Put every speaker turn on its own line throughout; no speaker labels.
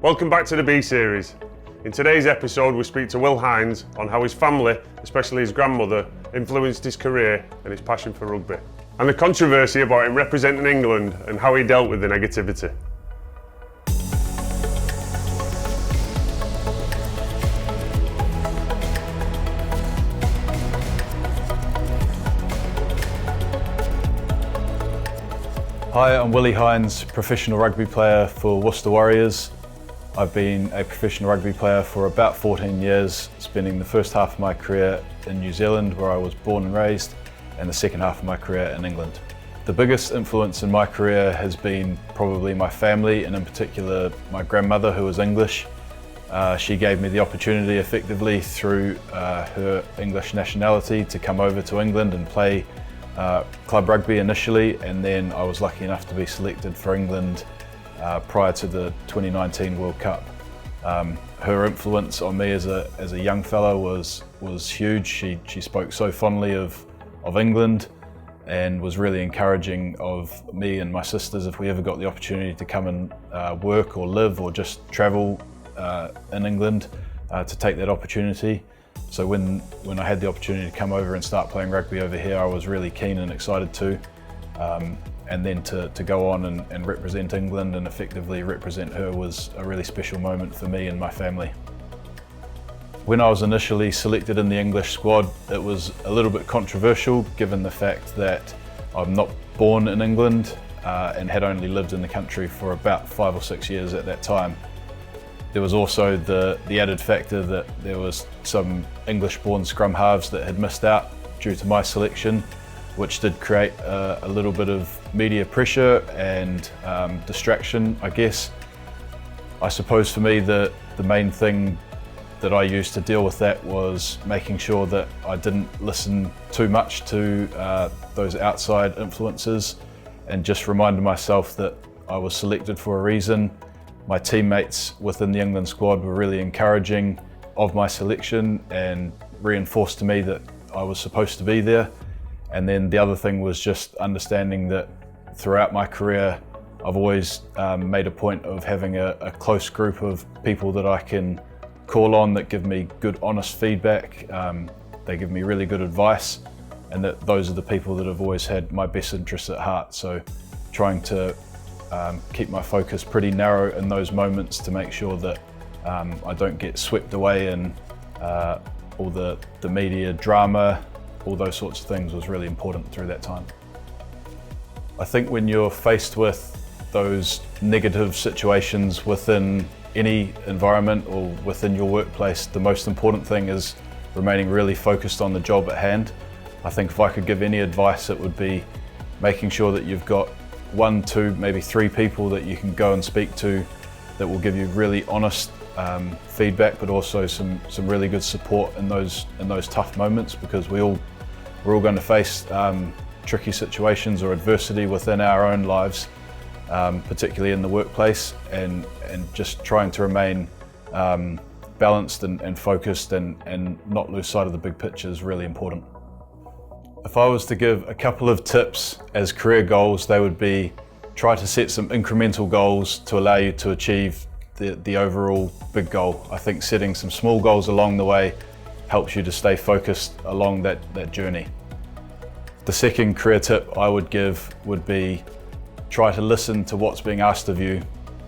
Welcome back to the B series. In today's episode we speak to Willi Heinz on how his family, especially his grandmother, influenced his career and his passion for rugby. And the controversy about him representing England and how he dealt with the negativity.
Hi, I'm Willi Heinz, professional rugby player for Worcester Warriors. I've been a professional rugby player for about 14 years, spending the first half of my career in New Zealand, where I was born and raised, and the second half of my career in England. The biggest influence in my career has been probably my family, and in particular my grandmother, who was English. She gave me the opportunity effectively through her English nationality to come over to England and play club rugby initially, and then I was lucky enough to be selected for England prior to the 2019 World Cup. Her influence on me as a young fellow was huge. She spoke so fondly of England and was really encouraging of me and my sisters if we ever got the opportunity to come and work or live or just travel in England, to take that opportunity. So when I had the opportunity to come over and start playing rugby over here, I was really keen and excited to. And then to go on and represent England and effectively represent her was a really special moment for me and my family. When I was initially selected in the English squad, it was a little bit controversial given the fact that I'm not born in England and had only lived in the country for about 5 or 6 years at that time. There was also the added factor that there was some English-born scrum halves that had missed out due to my selection, which did create a little bit of media pressure and distraction, I guess. I suppose for me the main thing that I used to deal with that was making sure that I didn't listen too much to those outside influences and just reminded myself that I was selected for a reason. My teammates within the England squad were really encouraging of my selection and reinforced to me that I was supposed to be there. And then the other thing was just understanding that throughout my career, I've always made a point of having a close group of people that I can call on that give me good, honest feedback. They give me really good advice, and that those are the people that have always had my best interests at heart. So trying to keep my focus pretty narrow in those moments to make sure that I don't get swept away in all the media drama, all those sorts of things was really important through that time. I think when you're faced with those negative situations within any environment or within your workplace, the most important thing is remaining really focused on the job at hand. I think if I could give any advice, it would be making sure that you've got 1, 2, maybe 3 people that you can go and speak to that will give you really honest feedback, but also some really good support in those tough moments, because we're all going to face tricky situations or adversity within our own lives, particularly in the workplace, and just trying to remain balanced and focused and not lose sight of the big picture is really important. If I was to give a couple of tips as career goals, they would be try to set some incremental goals to allow you to achieve the overall big goal. I think setting some small goals along the way helps you to stay focused along that journey. The second career tip I would give would be try to listen to what's being asked of you.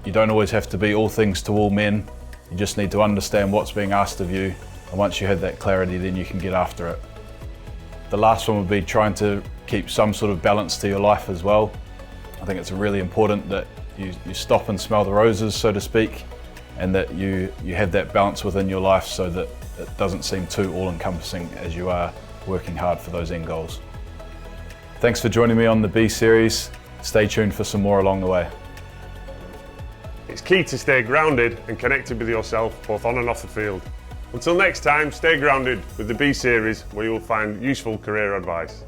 You don't always have to be all things to all men. You just need to understand what's being asked of you, and once you have that clarity, then you can get after it. The last one would be trying to keep some sort of balance to your life as well. I think it's really important that you stop and smell the roses, so to speak, and that you have that balance within your life so that it doesn't seem too all-encompassing as you are working hard for those end goals. Thanks for joining me on the B series. Stay tuned for some more along the way.
It's key to stay grounded and connected with yourself, both on and off the field. Until next time, stay grounded with the B series, where you will find useful career advice.